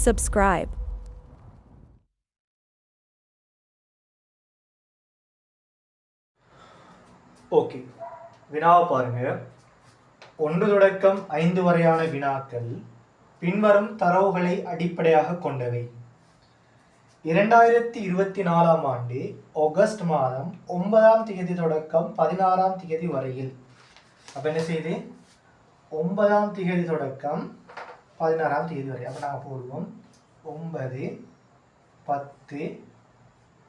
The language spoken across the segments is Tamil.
Subscribe. ஓகே, வினாவை பாருங்க. 1 தொடக்கம் 5 வரையான வினாக்கள் பின்வரும் தரவுகளை அடிப்படையாக கொண்டவை. 2024ஆம் ஆண்டு ஆகஸ்ட் மாதம் 9ஆம் தேதி தொடக்கம் 16ஆம் தேதி வரையில். அப்போ என்ன செய்யுது? 9ஆம் தேதி தொடக்கம் 16ஆம் தேதி வரை. அப்போ நாங்கள் போடுவோம் 9, 10,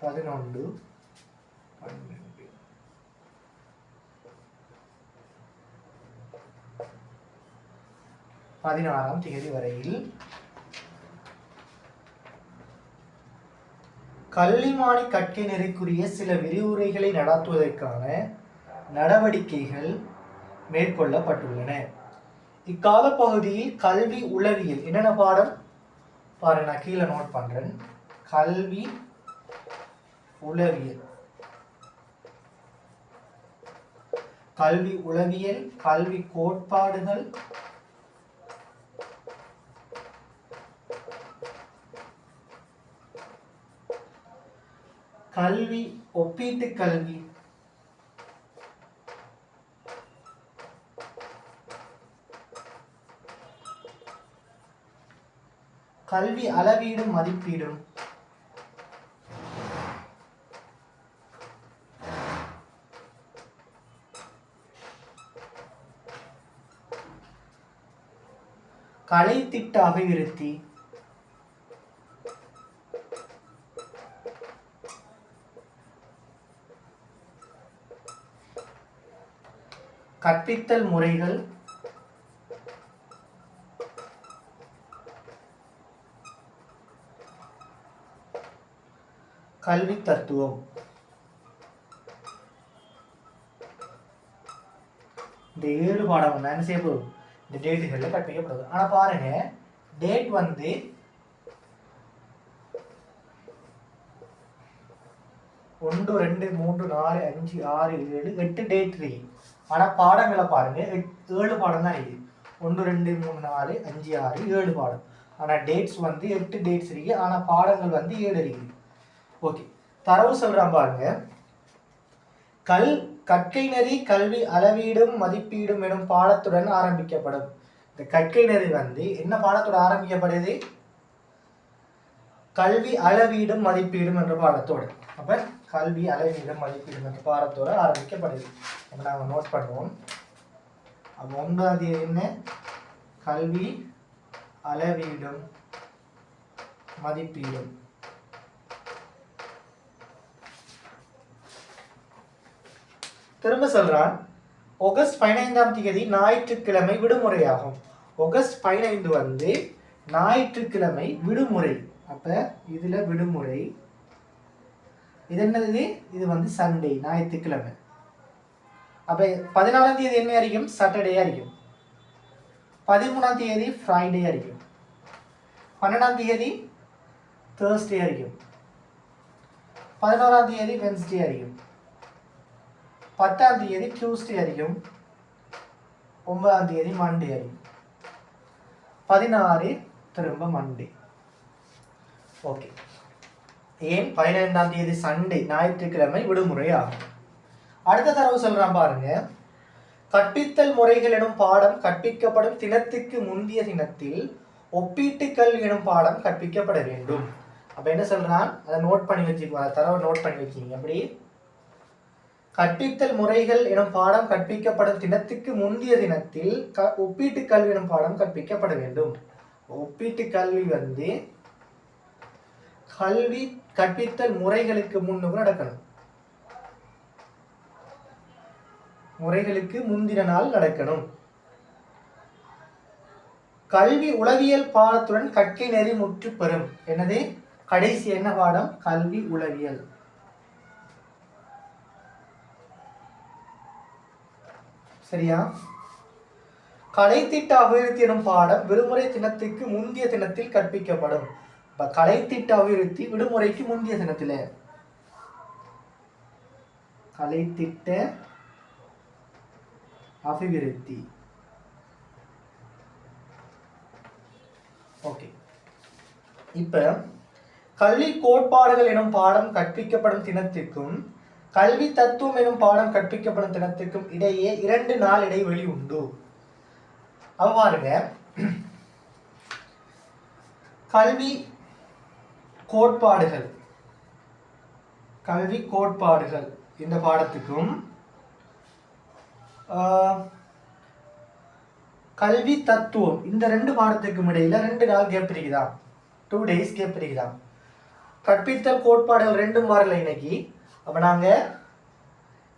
11, 12. 16ஆம் தேதி வரையில் கல்விமானி கற்கை நெறிக்குரிய சில விரிவுரைகளை நடத்துவதற்கான நடவடிக்கைகள் மேற்கொள்ளப்பட்டுள்ளன. இக்கால பகுதியில் கல்வி உளவியல் என்னென்ன பாடம் பாருங்க, நான் கீழே நோட் பண்றேன். கல்வி உளவியல், கல்வி உளவியல், கல்வி கோட்பாடுகள், கல்வி ஒப்பீட்டு கல்வி, கல்வி அளவீடும் மதிப்பீடும், கலை திட்ட அபிவிருத்தி, கற்பித்தல் முறைகள், கல்வி தத்துவம். இந்த 7 பாடம் என்ன செய்ய போகுது? இந்த டேட்டுகளில் கற்பிக்கப்படுது. ஆனால் பாருங்க, டேட் வந்து 1, 2, 3, 4, 5, 6, 7, 8 டேட் இருக்கு. ஆனால் பாடங்களை பாருங்க, 7 பாடம் தான் இருக்குது. 1, 2, 3, 4, 5, 6, 7 பாடம். ஆனால் டேட்ஸ் வந்து 8 டேட்ஸ் இருக்கு. ஆனால் பாடங்கள் வந்து 7 இருக்குது. ஓகே, தரவு சொல்றான் பாருங்க. கற்கை நெறி கல்வி அளவீடும் மதிப்பீடும் எனும் பாடத்துடன் ஆரம்பிக்கப்படும். இந்த கற்கை நெறி வந்து என்ன பாடத்தோட ஆரம்பிக்கப்படுது? கல்வி அளவீடும் மதிப்பீடும் என்ற பாடத்தோடு. அப்ப கல்வி அளவீடும் மதிப்பீடும் என்ற பாடத்தோடு ஆரம்பிக்கப்படுது. அப்ப நாங்கள் நோட் பண்ணுவோம். அப்போ 9ஆம் தேதி என்ன? கல்வி அளவீடும் மதிப்பீடும். திரும்ப சொல்றான், ஆகஸ்ட் 15ஆம் தேதி ஞாயிற்றுக்கிழமை விடுமுறையாகும். ஆகஸ்ட் 15 வந்து ஞாயிற்றுக்கிழமை விடுமுறை. அப்ப இதுல விடுமுறை. இது என்னது? இது வந்து சண்டே, ஞாயிற்றுக்கிழமை. அப்ப 14ஆம் தேதி என்ன அறியும்? சாட்டர்டே அறியும். 13ஆம் தேதி ஃப்ரைடே அறியும். 12ஆம் தேதி தேர்ஸ்டே அறியும். 11ஆம் தேதி வென்ஸ்டே அறியும். 10ஆம் தேதி டியூஸ்டே அறியும். 9ஆம் தேதி மண்டே அறியும். 16 திரும்ப மண்டே. ஓகே, ஏன் 15ஆம் தேதி சண்டே, ஞாயிற்றுக்கிழமை விடுமுறை ஆகும். அடுத்த தரவு சொல்றான் பாருங்க. கற்பித்தல் முறைகள் எனும் பாடம் கற்பிக்கப்படும் தினத்துக்கு முந்தைய தினத்தில் ஒப்பீட்டு கல்வி எனும் பாடம் கற்பிக்கப்பட வேண்டும். அப்ப என்ன சொல்றான்? அதை நோட் பண்ணி வச்சுக்கோ. தரவை நோட் பண்ணி வச்சுக்கீங்க. அப்படி கற்பித்தல் முறைகள் எனும் பாடம் கற்பிக்கப்படும் தினத்துக்கு முந்தைய தினத்தில் ஒப்பீட்டு கல்வி எனும் பாடம் கற்பிக்கப்பட வேண்டும். ஒப்பீட்டு கல்வி வந்து கல்வி கற்பித்தல் முறைகளுக்கு முன்னுக்கு நடக்கணும். முறைகளுக்கு முந்தின நாள் நடக்கணும். கல்வி உளவியல் பாடத்துடன் கற்கை நெறி முற்று பெறும். என்னது? கடைசி என்ன பாடம்? கல்வி உளவியல். சரியா? கலைத்திட்ட அபிவிருத்தி எனும் பாடம் விடுமுறை தினத்துக்கு முந்தைய தினத்தில் கற்பிக்கப்படும். இப்ப கலைத்திட்ட அபிவிருத்தி விடுமுறைக்கு முந்தைய தினத்துல. கலைத்திட்ட அபிவிருத்தி. ஓகே, இப்ப கல்வி கோட்பாடுகள் எனும் பாடம் கற்பிக்கப்படும் தினத்திற்கும் கல்வி தத்துவம் எனும் பாடம் கற்பிக்கப்படும் தினத்திற்கும் இடையே 2 நாள் இடைவெளி உண்டு. பாருங்க, கல்வி கோட்பாடுகள் இந்த பாடத்துக்கும் கல்வி தத்துவம் இந்த 2 பாடத்துக்கும் இடையில 2 நாள் கேப் இருக்குதா, 2 days கேப் இருக்குதா. கற்பித்தல் கோட்பாடுகள் 2 வரல இன்னைக்கு. அப்ப நாங்க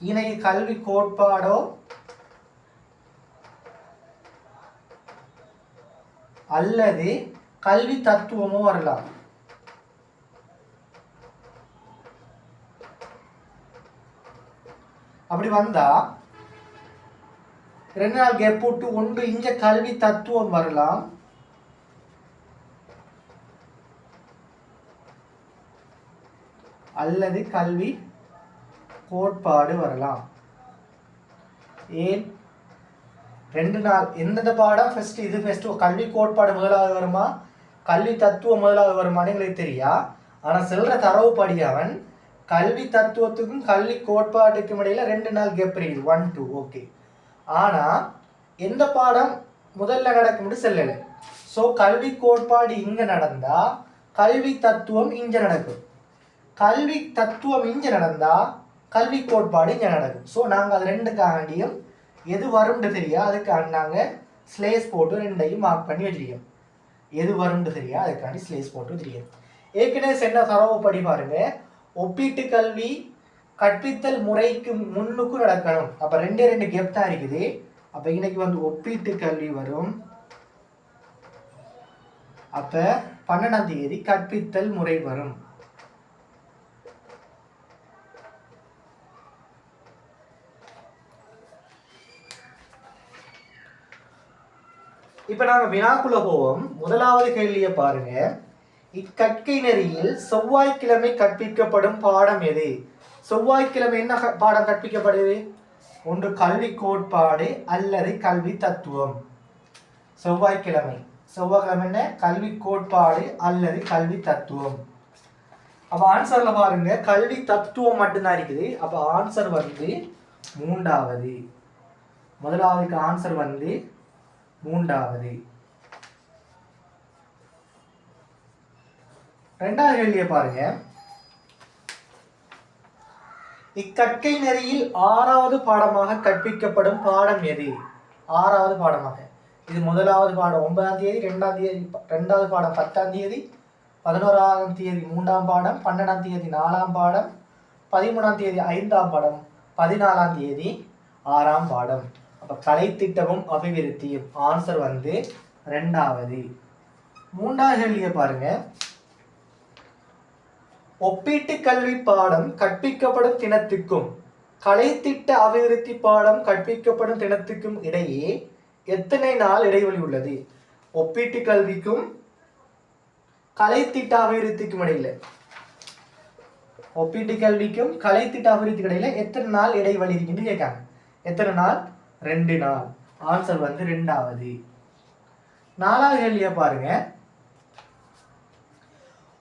இன்னைக்கு கல்வி கோட்பாடோ அல்லது கல்வி தத்துவமோ வரலாம். அப்படி வந்தா 2 நாள் கேப் போட்டு ஒன்று இங்க கல்வி தத்துவம் வரலாம், அல்லது கல்வி கோட்பாடு வரலாம். ஏன் 2 நாள் எந்தெந்த பாடம் ஃபர்ஸ்ட் இது ஃபர்ஸ்ட் கல்வி கோட்பாடு முதலாவது வருமா கல்வி தத்துவம் முதலாவது வருமானு எங்களுக்கு தெரியா. ஆனா செல்ற தரவு படி அவன் கல்வி தத்துவத்துக்கும் கல்வி கோட்பாட்டுக்கும் இடையில 2 நாள் கேப் இருக்குது, 1 2 ஓகே. ஆனா எந்த பாடம் முதல்ல நடக்கும்னு செல்லல. ஸோ கல்வி கோட்பாடு இங்க நடந்தா கல்வி தத்துவம் இங்க நடக்கும், கல்வி தத்துவம் இங்க நடந்தா கல்வி கோட்பாடு இங்க நடக்கும். ஸோ நாங்க அது 2க்காண்டியும் எது வரும்னு தெரியா, அதுக்காண்டி நாங்க ஸ்லேஸ் போட்டு 2ஐயும் மார்க் பண்ணி வச்சிருக்கோம். எது வரும்னு தெரியா, அதுக்காண்டி ஸ்லேஸ் போட்டு வச்சிருக்கோம். ஏற்கனவே சென்ன தரவு படி பாருங்க, ஒப்பீட்டு கல்வி கற்பித்தல் முறைக்கு முன்னுக்கும் நடக்கணும். அப்ப 2 கேப் தான் இருக்குது. அப்ப இன்னைக்கு வந்து ஒப்பீட்டு கல்வி வரும், அப்ப 12ஆம் தேதி கற்பித்தல் முறை வரும். இப்ப நாங்க வினாக்குள்ள போவோம். முதலாவது கேள்வியை பாருங்க, இக்கற்கை நெறியில் செவ்வாய்க்கிழமை கற்பிக்கப்படும் பாடம் எது? செவ்வாய்க்கிழமை என்ன பாடம் கற்பிக்கப்படுது? ஒன்று கல்வி கோட்பாடு அல்லது கல்வி தத்துவம். செவ்வாய்க்கிழமை என்ன? கல்வி கோட்பாடு அல்லது கல்வி தத்துவம். அப்ப ஆன்சர்ல பாருங்க கல்வி தத்துவம் மட்டும்தான் இருக்குது. அப்ப ஆன்சர் வந்து 3வது. முதலாவதுக்கு ஆன்சர் வந்து 3வது. 2வது கேள்வியை பாருங்க, இக்கற்கை நெறியில் 6வது பாடமாக கற்பிக்கப்படும் பாடம் எது? 6வது பாடமாக. இது முதலாவது பாடம் 9ஆம் தேதி, 2ஆம் தேதி 2வது பாடம் 10ஆம் தேதி, 11ஆம் தேதி 3ஆம் பாடம், 12ஆம் தேதி 4ஆம் பாடம், 13ஆம் தேதி 5ஆம் பாடம், 14ஆம் தேதி 6ஆம் பாடம். அப்ப கலைத்திட்டமும் அபிவிருத்தியும் ஆன்சர் வந்து 2வது. 3வது கேள்வியை பாருங்க, ஒப்பீட்டு கல்வி பாடம் கற்பிக்கப்படும் தினத்துக்கும் கலைத்திட்ட அபிவிருத்தி பாடம் கற்பிக்கப்படும் தினத்துக்கும் இடையே எத்தனை நாள் இடைவெளி உள்ளது? ஒப்பீட்டு கல்விக்கும் கலைத்திட்ட அபிவிருத்திக்கும் இடையில, ஒப்பீட்டு கல்விக்கும் கலைத்திட்ட அபிவிருத்திக்கு இடையில எத்தனை நாள் இடைவெளி இருக்குன்னு கேட்காங்க. எத்தனை நாள்? 2 நாள். ஆன்சர் வந்து 2வது. 4வது கேள்வியை பாருங்க,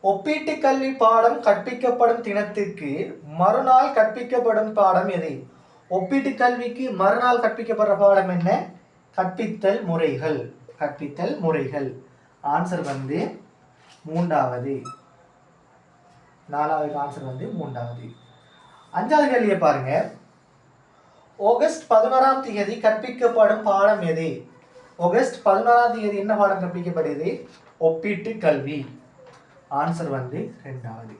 ஒப்பீட்டு கல்வி பாடம் கற்பிக்கப்படும் தினத்திற்கு மறுநாள் கற்பிக்கப்படும் பாடம் எது? ஒப்பீட்டு கல்விக்கு மறுநாள் கற்பிக்கப்படுற பாடம் என்ன? கற்பித்தல் முறைகள். கற்பித்தல் முறைகள். ஆன்சர் வந்து 3வது. 4வது ஆன்சர் வந்து 3வது. 5வது கேள்வியை பாருங்க, ஆகஸ்ட் 11ஆம் தேதி கற்பிக்கப்படும் பாடம் எது? ஆகஸ்ட் 11ஆம் தேதி என்ன பாடம் கற்பிக்கப்படுது? ஒப்பீட்டு கல்வி. ஆன்சர் வந்து 2வது.